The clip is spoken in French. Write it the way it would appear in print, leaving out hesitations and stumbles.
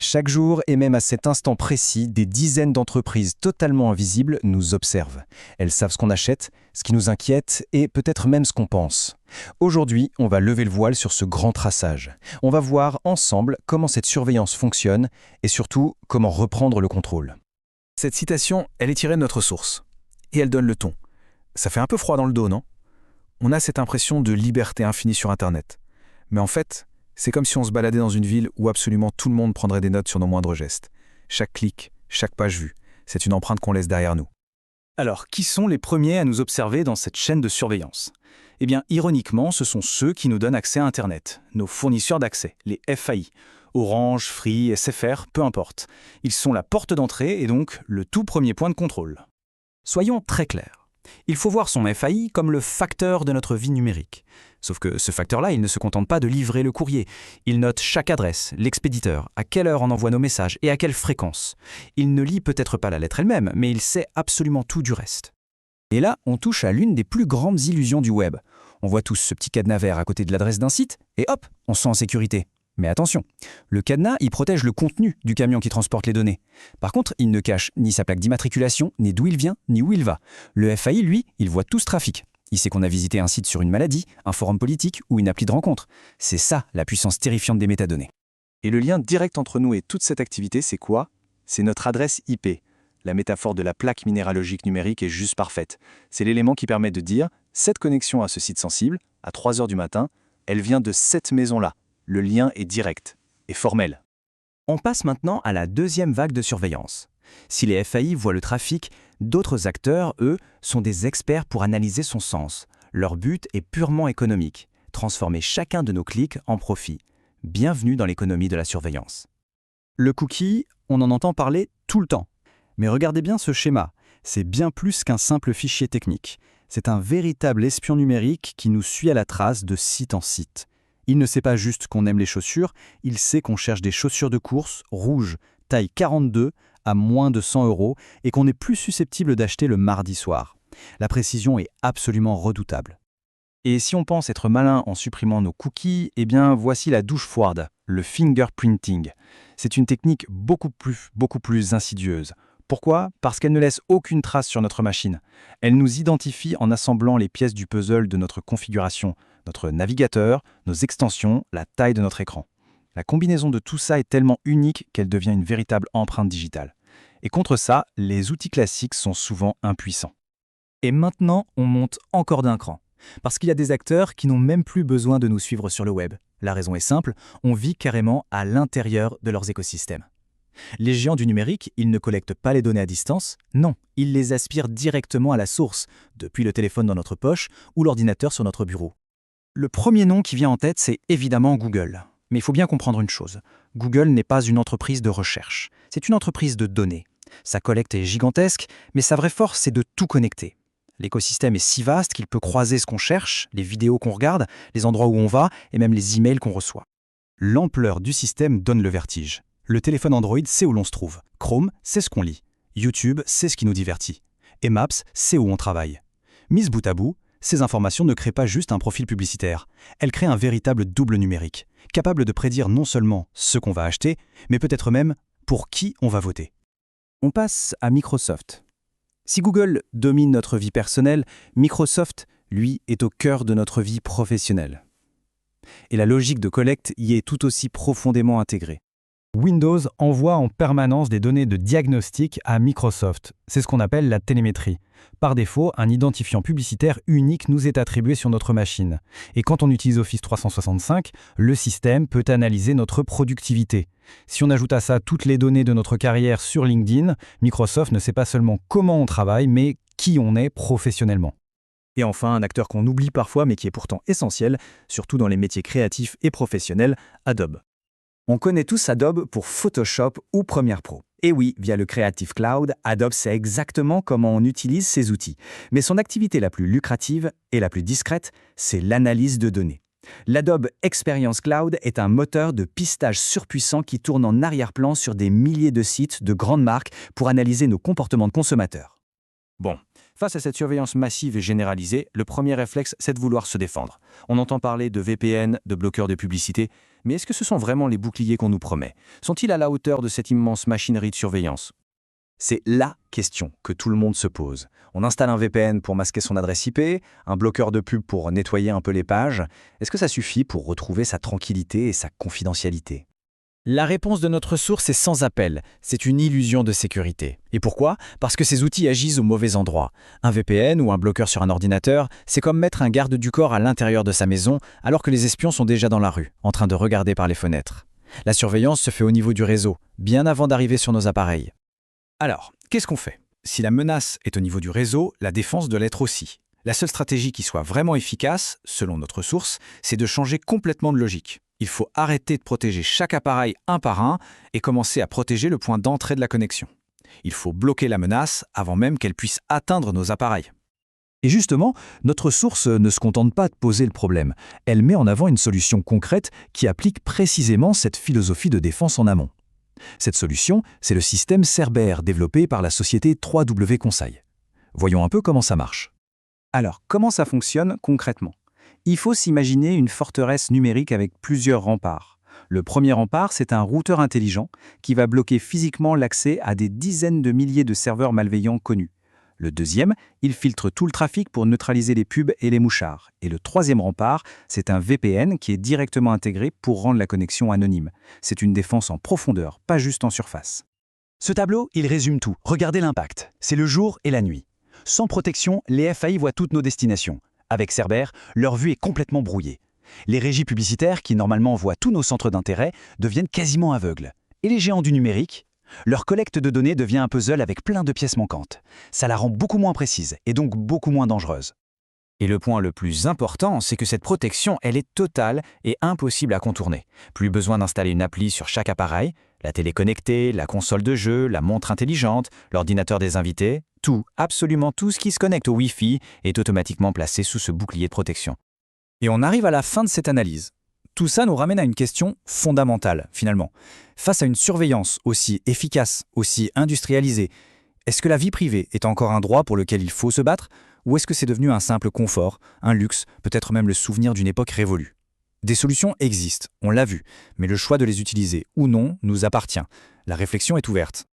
Chaque jour, et même à cet instant précis, des dizaines d'entreprises totalement invisibles nous observent. Elles savent ce qu'on achète, ce qui nous inquiète et peut-être même ce qu'on pense. Aujourd'hui, on va lever le voile sur ce grand traçage. On va voir ensemble comment cette surveillance fonctionne et surtout comment reprendre le contrôle. Cette citation, elle est tirée de notre source. Et elle donne le ton. Ça fait un peu froid dans le dos, non? On a cette impression de liberté infinie sur Internet. Mais en fait, c'est comme si on se baladait dans une ville où absolument tout le monde prendrait des notes sur nos moindres gestes. Chaque clic, chaque page vue, c'est une empreinte qu'on laisse derrière nous. Alors, qui sont les premiers à nous observer dans cette chaîne de surveillance? Eh bien, ironiquement, ce sont ceux qui nous donnent accès à Internet, nos fournisseurs d'accès, les FAI. Orange, Free, SFR, peu importe. Ils sont la porte d'entrée et donc le tout premier point de contrôle. Soyons très clairs. Il faut voir son FAI comme le facteur de notre vie numérique. Sauf que ce facteur-là, il ne se contente pas de livrer le courrier. Il note chaque adresse, l'expéditeur, à quelle heure on envoie nos messages et à quelle fréquence. Il ne lit peut-être pas la lettre elle-même, mais il sait absolument tout du reste. Et là, on touche à l'une des plus grandes illusions du web. On voit tous ce petit cadenas vert à côté de l'adresse d'un site, et hop, on se sent en sécurité. Mais attention, le cadenas, il protège le contenu du camion qui transporte les données. Par contre, il ne cache ni sa plaque d'immatriculation, ni d'où il vient, ni où il va. Le FAI, lui, il voit tout ce trafic. Il sait qu'on a visité un site sur une maladie, un forum politique ou une appli de rencontre. C'est ça, la puissance terrifiante des métadonnées. Et le lien direct entre nous et toute cette activité, c'est quoi? C'est notre adresse IP. La métaphore de la plaque minéralogique numérique est juste parfaite. C'est l'élément qui permet de dire « cette connexion à ce site sensible, à 3 heures du matin, elle vient de cette maison-là ». Le lien est direct et formel. On passe maintenant à la deuxième vague de surveillance. Si les FAI voient le trafic, d'autres acteurs, eux, sont des experts pour analyser son sens. Leur but est purement économique, transformer chacun de nos clics en profit. Bienvenue dans l'économie de la surveillance. Le cookie, on en entend parler tout le temps. Mais regardez bien ce schéma, c'est bien plus qu'un simple fichier technique. C'est un véritable espion numérique qui nous suit à la trace de site en site. Il ne sait pas juste qu'on aime les chaussures, il sait qu'on cherche des chaussures de course rouges, taille 42, à moins de 100 € et qu'on est plus susceptible d'acheter le mardi soir. La précision est absolument redoutable. Et si on pense être malin en supprimant nos cookies, eh bien voici la douche froide, le fingerprinting. C'est une technique beaucoup plus insidieuse. Pourquoi? Parce qu'elle ne laisse aucune trace sur notre machine. Elle nous identifie en assemblant les pièces du puzzle de notre configuration, notre navigateur, nos extensions, la taille de notre écran. La combinaison de tout ça est tellement unique qu'elle devient une véritable empreinte digitale. Et contre ça, les outils classiques sont souvent impuissants. Et maintenant, on monte encore d'un cran. Parce qu'il y a des acteurs qui n'ont même plus besoin de nous suivre sur le web. La raison est simple, on vit carrément à l'intérieur de leurs écosystèmes. Les géants du numérique, ils ne collectent pas les données à distance, non, ils les aspirent directement à la source, depuis le téléphone dans notre poche ou l'ordinateur sur notre bureau. Le premier nom qui vient en tête, c'est évidemment Google. Mais il faut bien comprendre une chose. Google n'est pas une entreprise de recherche. C'est une entreprise de données. Sa collecte est gigantesque, mais sa vraie force, c'est de tout connecter. L'écosystème est si vaste qu'il peut croiser ce qu'on cherche, les vidéos qu'on regarde, les endroits où on va et même les emails qu'on reçoit. L'ampleur du système donne le vertige. Le téléphone Android sait où l'on se trouve. Chrome sait ce qu'on lit. YouTube sait ce qui nous divertit. Et Maps sait où on travaille. Mises bout à bout, ces informations ne créent pas juste un profil publicitaire. Elles créent un véritable double numérique, capable de prédire non seulement ce qu'on va acheter, mais peut-être même pour qui on va voter. On passe à Microsoft. Si Google domine notre vie personnelle, Microsoft, lui, est au cœur de notre vie professionnelle. Et la logique de collecte y est tout aussi profondément intégrée. Windows envoie en permanence des données de diagnostic à Microsoft. C'est ce qu'on appelle la télémétrie. Par défaut, un identifiant publicitaire unique nous est attribué sur notre machine. Et quand on utilise Office 365, le système peut analyser notre productivité. Si on ajoute à ça toutes les données de notre carrière sur LinkedIn, Microsoft ne sait pas seulement comment on travaille, mais qui on est professionnellement. Et enfin, un acteur qu'on oublie parfois, mais qui est pourtant essentiel, surtout dans les métiers créatifs et professionnels, Adobe. On connaît tous Adobe pour Photoshop ou Premiere Pro. Et oui, via le Creative Cloud, Adobe sait exactement comment on utilise ces outils. Mais son activité la plus lucrative et la plus discrète, c'est l'analyse de données. L'Adobe Experience Cloud est un moteur de pistage surpuissant qui tourne en arrière-plan sur des milliers de sites de grandes marques pour analyser nos comportements de consommateurs. Bon, Face à cette surveillance massive et généralisée, le premier réflexe, c'est de vouloir se défendre. On entend parler de VPN, de bloqueurs de publicité, mais est-ce que ce sont vraiment les boucliers qu'on nous promet? Sont-ils à la hauteur de cette immense machinerie de surveillance? C'est la question que tout le monde se pose. On installe un VPN pour masquer son adresse IP, un bloqueur de pub pour nettoyer un peu les pages. Est-ce que ça suffit pour retrouver sa tranquillité et sa confidentialité? La réponse de notre source est sans appel. C'est une illusion de sécurité. Et pourquoi? Parce que ces outils agissent au mauvais endroit. Un VPN ou un bloqueur sur un ordinateur, c'est comme mettre un garde du corps à l'intérieur de sa maison alors que les espions sont déjà dans la rue, en train de regarder par les fenêtres. La surveillance se fait au niveau du réseau, bien avant d'arriver sur nos appareils. Alors, qu'est-ce qu'on fait? Si la menace est au niveau du réseau, la défense doit l'être aussi. La seule stratégie qui soit vraiment efficace, selon notre source, c'est de changer complètement de logique. Il faut arrêter de protéger chaque appareil un par un et commencer à protéger le point d'entrée de la connexion. Il faut bloquer la menace avant même qu'elle puisse atteindre nos appareils. Et justement, notre source ne se contente pas de poser le problème. Elle met en avant une solution concrète qui applique précisément cette philosophie de défense en amont. Cette solution, c'est le système Cerber développé par la société 3W Conseil. Voyons un peu comment ça marche. Alors, comment ça fonctionne concrètement? Il faut s'imaginer une forteresse numérique avec plusieurs remparts. Le premier rempart, c'est un routeur intelligent qui va bloquer physiquement l'accès à des dizaines de milliers de serveurs malveillants connus. Le deuxième, il filtre tout le trafic pour neutraliser les pubs et les mouchards. Et le troisième rempart, c'est un VPN qui est directement intégré pour rendre la connexion anonyme. C'est une défense en profondeur, pas juste en surface. Ce tableau, il résume tout. Regardez l'impact. C'est le jour et la nuit. Sans protection, les FAI voient toutes nos destinations. Avec Cerber, leur vue est complètement brouillée. Les régies publicitaires, qui normalement voient tous nos centres d'intérêt, deviennent quasiment aveugles. Et les géants du numérique? Leur collecte de données devient un puzzle avec plein de pièces manquantes. Ça la rend beaucoup moins précise et donc beaucoup moins dangereuse. Et le point le plus important, c'est que cette protection, elle est totale et impossible à contourner. Plus besoin d'installer une appli sur chaque appareil, la télé connectée, la console de jeu, la montre intelligente, l'ordinateur des invités, tout, absolument tout ce qui se connecte au Wi-Fi est automatiquement placé sous ce bouclier de protection. Et on arrive à la fin de cette analyse. Tout ça nous ramène à une question fondamentale, finalement. Face à une surveillance aussi efficace, aussi industrialisée, est-ce que la vie privée est encore un droit pour lequel il faut se battre? Ou est-ce que c'est devenu un simple confort, un luxe, peut-être même le souvenir d'une époque révolue? Des solutions existent, on l'a vu, mais le choix de les utiliser ou non nous appartient. La réflexion est ouverte.